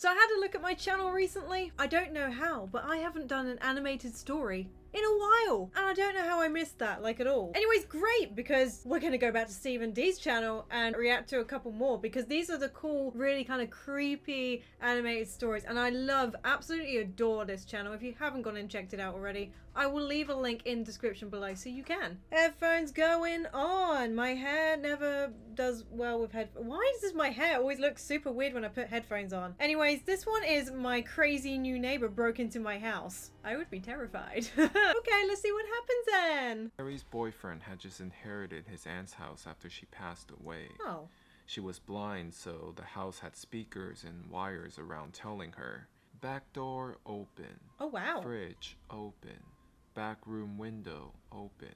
So I had a look at my channel recently. I don't know how, but I haven't done an animated story in a while, and I don't know how I missed that, like, at all. Anyways, great, because we're gonna go back to Stephen D's channel and react to a couple more, because these are the cool, really kind of creepy animated stories, and I absolutely adore this channel. If you haven't gone and checked it out already, I will leave a link in the description below so you can. Headphones going on. My hair never does well with headphones. Why does my hair always look super weird when I put headphones on? Anyways, this one is my crazy new neighbor broke into my house. I would be terrified. Okay, let's see what happens then. Carrie's boyfriend had just inherited his aunt's house after she passed away. Oh. She was blind, so the house had speakers and wires around telling her, "Back door open." Oh, wow. "Fridge open." "Back room window open."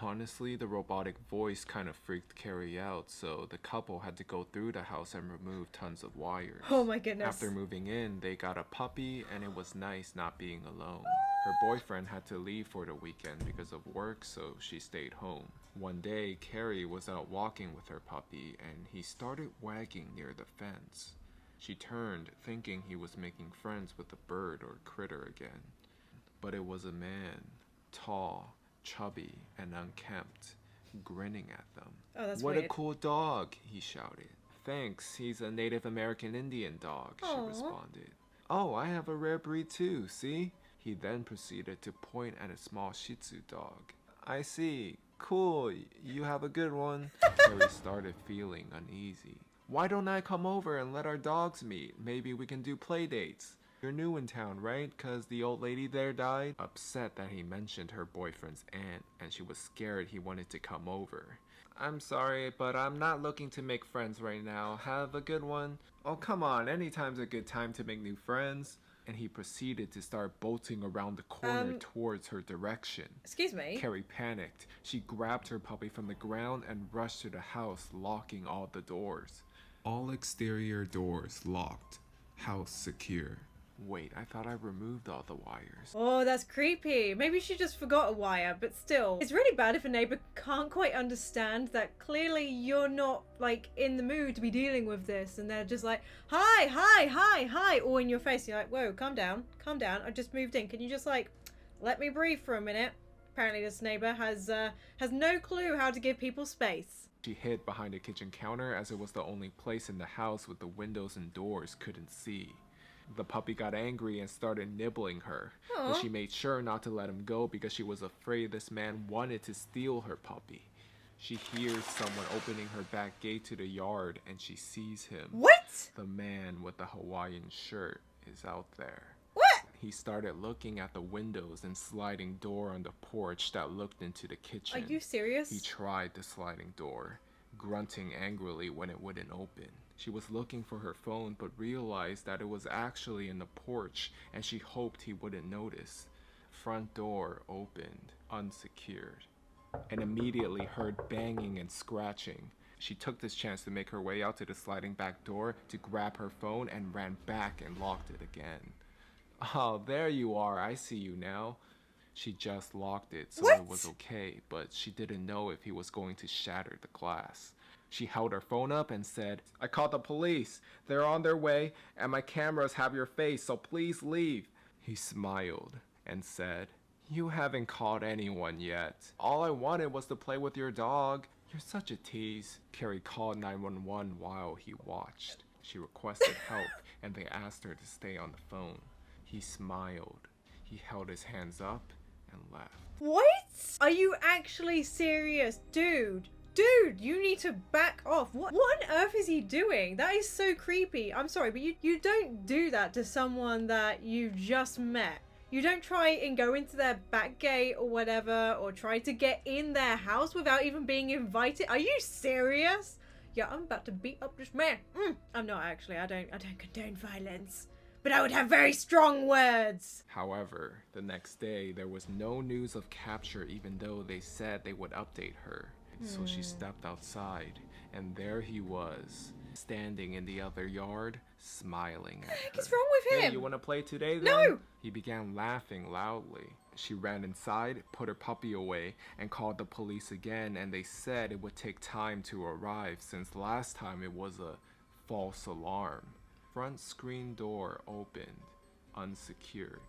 Honestly, the robotic voice kind of freaked Carrie out, so the couple had to go through the house and remove tons of wires. Oh my goodness. After moving in, they got a puppy, and it was nice not being alone. Her boyfriend had to leave for the weekend because of work, so she stayed home. One day, Carrie was out walking with her puppy, and he started wagging near the fence. She turned, thinking he was making friends with a bird or critter again. But it was a man, tall, chubby, and unkempt, grinning at them. Oh, that's "What weird. a cool dog," he shouted. "Thanks, he's a Native American Indian dog," she Aww. responded. "Oh, I have a rare breed too, see?" He then proceeded to point at a small Shih Tzu dog. "I see. Cool, you have a good one." Carrie started feeling uneasy. "Why don't I come over and let our dogs meet? Maybe we can do play dates. You're new in town, right? 'Cause the old lady there died?" Upset that he mentioned her boyfriend's aunt, and she was scared he wanted to come over. "I'm sorry, but I'm not looking to make friends right now. Have a good one." "Oh, come on, anytime's a good time to make new friends." And he proceeded to start bolting around the corner towards her direction. Excuse me? Carrie panicked. She grabbed her puppy from the ground and rushed to the house, locking all the doors. All exterior doors locked. House secure. Wait, I thought I removed all the wires. Oh, that's creepy. Maybe she just forgot a wire, but still. It's really bad if a neighbor can't quite understand that clearly you're not, like, in the mood to be dealing with this, and they're just like, hi, hi, hi, hi, all in your face. You're like, whoa, calm down, I just moved in. Can you just, like, let me breathe for a minute? Apparently this neighbor has no clue how to give people space. She hid behind a kitchen counter as it was the only place in the house with the windows and doors couldn't see. The puppy got angry and started nibbling her, but she made sure not to let him go because she was afraid this man wanted to steal her puppy. She hears someone opening her back gate to the yard, and she sees him. What? The man with the Hawaiian shirt is out there. What? He started looking at the windows and sliding door on the porch that looked into the kitchen. Are you serious? He tried the sliding door, grunting angrily when it wouldn't open. She was looking for her phone but realized that it was actually in the porch, and she hoped he wouldn't notice. Front door opened, unsecured, and immediately heard banging and scratching. She took this chance to make her way out to the sliding back door to grab her phone and ran back and locked it again. "Oh, there you are. I see you now." She just locked it, so it was okay, but she didn't know if he was going to shatter the glass. She held her phone up and said, "I called the police. They're on their way, and my cameras have your face, so please leave." He smiled and said, "You haven't called anyone yet. All I wanted was to play with your dog. You're such a tease." Carrie called 911 while he watched. She requested help, and they asked her to stay on the phone. He smiled. He held his hands up and left. What? Are you actually serious? Dude, you need to back off. What on earth is he doing? That is so creepy. I'm sorry, but you don't do that to someone that you just met. You don't try and go into their back gate or whatever, or try to get in their house without even being invited. Are you serious? Yeah, I'm about to beat up this man. I'm not actually. I don't condone violence. But I would have very strong words. However, the next day, there was no news of capture even though they said they would update her. So she stepped outside, and there he was, standing in the other yard, smiling at her. What's wrong with him? "Hey, you want to play today then?" No! He began laughing loudly. She ran inside, put her puppy away, and called the police again, and they said it would take time to arrive since last time it was a false alarm. front screen door opened, unsecured.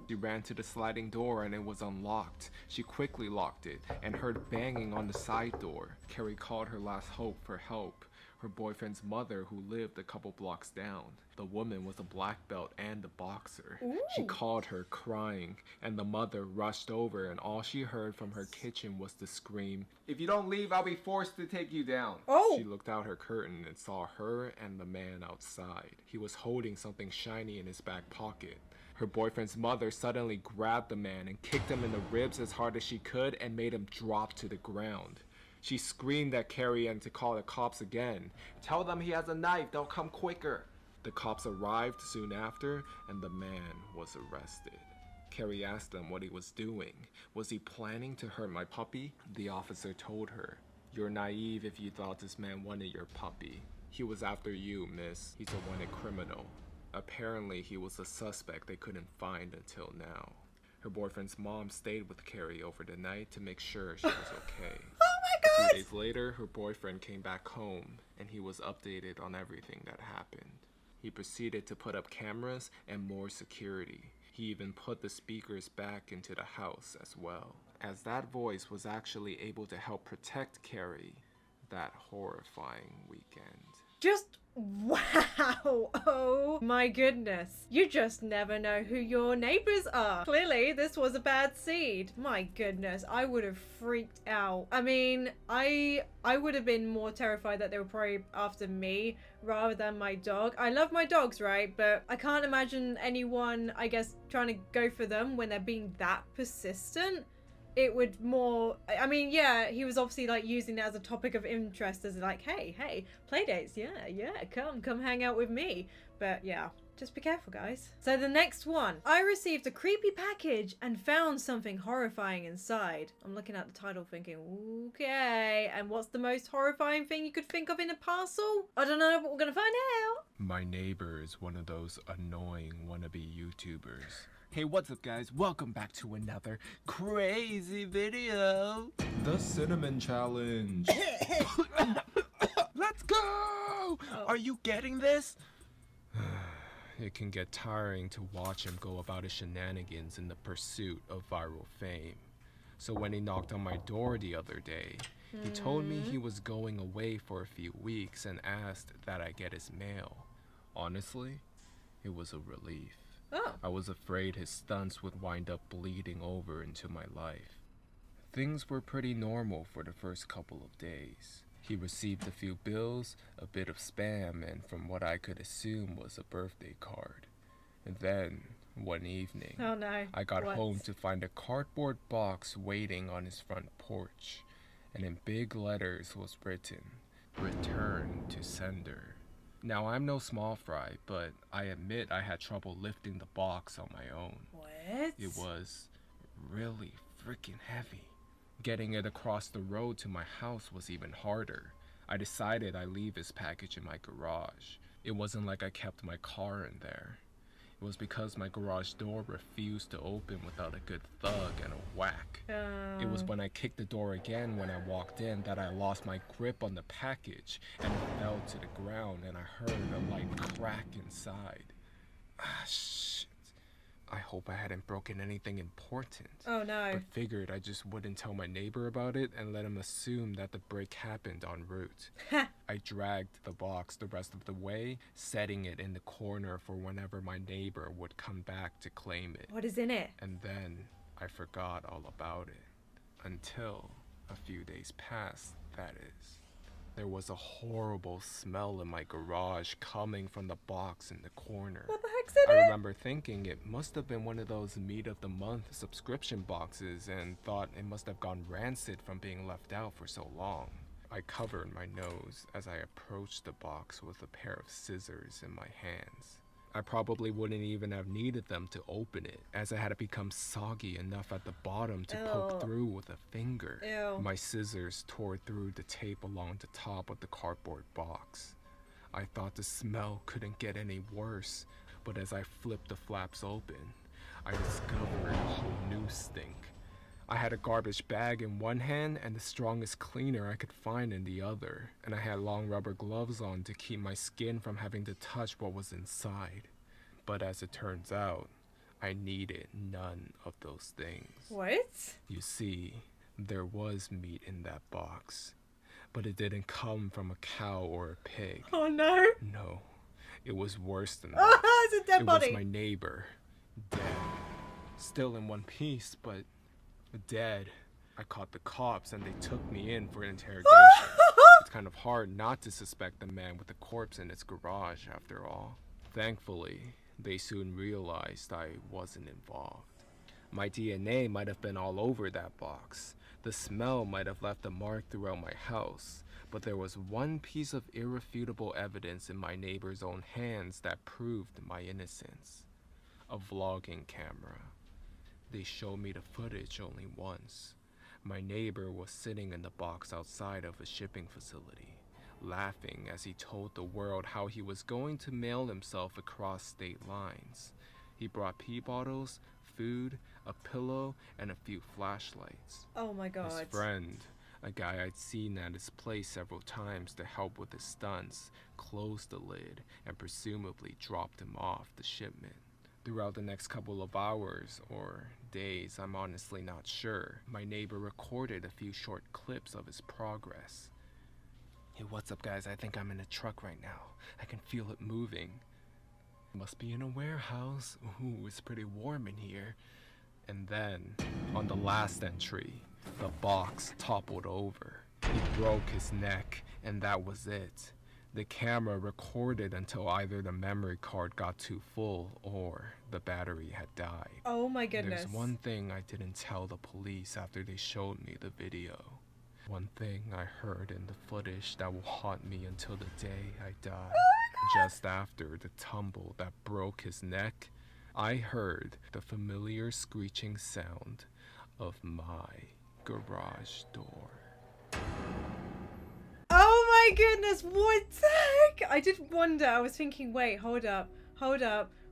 She ran to the sliding door and it was unlocked. She quickly locked it and heard banging on the side door. Carrie called her last hope for help, her boyfriend's mother who lived a couple blocks down. The woman was a black belt and a boxer. Ooh. She called her crying and the mother rushed over and all she heard from her kitchen was the scream, "If you don't leave, I'll be forced to take you down." Oh. She looked out her curtain and saw her and the man outside. He was holding something shiny in his back pocket. Her boyfriend's mother suddenly grabbed the man and kicked him in the ribs as hard as she could and made him drop to the ground. She screamed at Carrie and to call the cops again. "Tell them he has a knife, they'll come quicker." The cops arrived soon after and the man was arrested. Carrie asked them what he was doing. Was he planning to hurt my puppy? The officer told her, "You're naive if you thought this man wanted your puppy. He was after you, miss. He's a wanted criminal." Apparently, he was a suspect they couldn't find until now. Her boyfriend's mom stayed with Carrie over the night to make sure she was okay. Oh my God! A few days later, her boyfriend came back home, and he was updated on everything that happened. He proceeded to put up cameras and more security. He even put the speakers back into the house as well, as that voice was actually able to help protect Carrie that horrifying weekend. Just wow. Oh my goodness. You just never know who your neighbors are. Clearly, this was a bad seed. My goodness, I would have freaked out. I mean, I would have been more terrified that they were probably after me rather than my dog. I love my dogs, right? But I can't imagine anyone, I guess, trying to go for them when they're being that persistent. It would more, I mean, yeah, he was obviously like using it as a topic of interest, as like, hey, play dates, yeah, come hang out with me. But yeah, just be careful, guys. So the next one, I received a creepy package and found something horrifying inside. I'm looking at the title thinking, okay, and what's the most horrifying thing you could think of in a parcel? I don't know, but we're gonna find out. My neighbor is one of those annoying wannabe YouTubers. Hey, what's up guys? Welcome back to another crazy video. The Cinnamon Challenge. Let's go! Oh. Are you getting this? It can get tiring to watch him go about his shenanigans in the pursuit of viral fame. So when he knocked on my door the other day, he told me he was going away for a few weeks and asked that I get his mail. Honestly, it was a relief. Oh. I was afraid his stunts would wind up bleeding over into my life. Things were pretty normal for the first couple of days. He received a few bills, a bit of spam, and from what I could assume was a birthday card. And then, one evening, Oh no. I got What? home to find a cardboard box waiting on his front porch, and in big letters was written, "Return to sender." Now, I'm no small fry, but I admit I had trouble lifting the box on my own. What? It was really freaking heavy. Getting it across the road to my house was even harder. I decided I'd leave his package in my garage. It wasn't like I kept my car in there. It was because my garage door refused to open without a good thug and a whack. It was when I kicked the door again when I walked in that I lost my grip on the package and it fell to the ground and I heard a light crack inside. Ah, shit. I hope I hadn't broken anything important. Oh no. But figured I just wouldn't tell my neighbor about it and let him assume that the break happened en route. I dragged the box the rest of the way, setting it in the corner for whenever my neighbor would come back to claim it. What is in it? And then I forgot all about it. Until a few days passed, that is. There was a horrible smell in my garage coming from the box in the corner. What the heck's in I it? remember thinking it must have been one of those meat of the month subscription boxes and thought it must have gone rancid from being left out for so long. I covered my nose as I approached the box with a pair of scissors in my hands. I probably wouldn't even have needed them to open it, as it had become soggy enough at the bottom to poke Ew. through with a finger. Ew. My scissors tore through the tape along the top of the cardboard box. I thought the smell couldn't get any worse, but as I flipped the flaps open, I discovered a whole new stink. I had a garbage bag in one hand and the strongest cleaner I could find in the other, and I had long rubber gloves on to keep my skin from having to touch what was inside. But as it turns out, I needed none of those things. What? You see, there was meat in that box, but it didn't come from a cow or a pig. Oh no. No, it was worse than that. Oh, it's a dead body. It was my neighbor, dead. Still in one piece, but dead. I caught the cops and they took me in for an interrogation. It's kind of hard not to suspect the man with the corpse in his garage after all. Thankfully, they soon realized I wasn't involved. My DNA might have been all over that box. The smell might have left a mark throughout my house, but there was one piece of irrefutable evidence in my neighbor's own hands that proved my innocence. A vlogging camera. They showed me the footage only once. My neighbor was sitting in the box outside of a shipping facility, laughing as he told the world how he was going to mail himself across state lines. He brought pee bottles, food, a pillow, and a few flashlights. Oh my god. His friend, a guy I'd seen at his place several times to help with his stunts, closed the lid and presumably dropped him off the shipment. Throughout the next couple of hours, or days, I'm honestly not sure, my neighbor recorded a few short clips of his progress. Hey, what's up guys? I think I'm in a truck right now. I can feel it moving. Must be in a warehouse. Ooh, it's pretty warm in here. And then, on the last entry, the box toppled over. He broke his neck, and that was it. The camera recorded until either the memory card got too full or the battery had died. Oh my goodness. There's one thing I didn't tell the police after they showed me the video. One thing I heard in the footage that will haunt me until the day I die. Just after the tumble that broke his neck, I heard the familiar screeching sound of my garage door. Oh my goodness, what the heck? I did wonder, I was thinking, wait, hold up,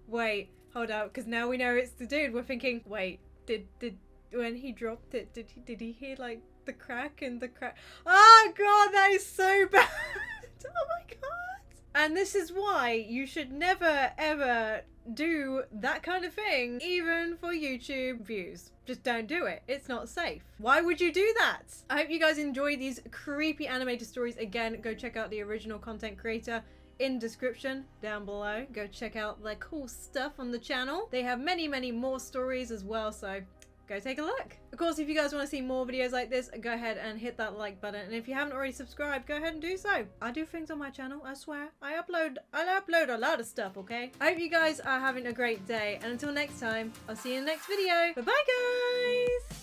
wait, hold up, because now we know it's the dude. We're thinking, wait, did when he dropped it, did he hear like the crack and the crack? Oh god, that is so bad. Oh my god. And this is why you should never ever do that kind of thing, even for YouTube views. Just don't do it. It's not safe. Why would you do that? I hope you guys enjoyed these creepy animated stories. Again, go check out the original content creator in description down below. Go check out their cool stuff on the channel. They have many, many more stories as well, so go take a look. Of course, if you guys want to see more videos like this, go ahead and hit that like button. And if you haven't already subscribed, go ahead and do so. I do things on my channel, I swear. I upload a lot of stuff, okay? I hope you guys are having a great day. And until next time, I'll see you in the next video. Bye-bye, guys!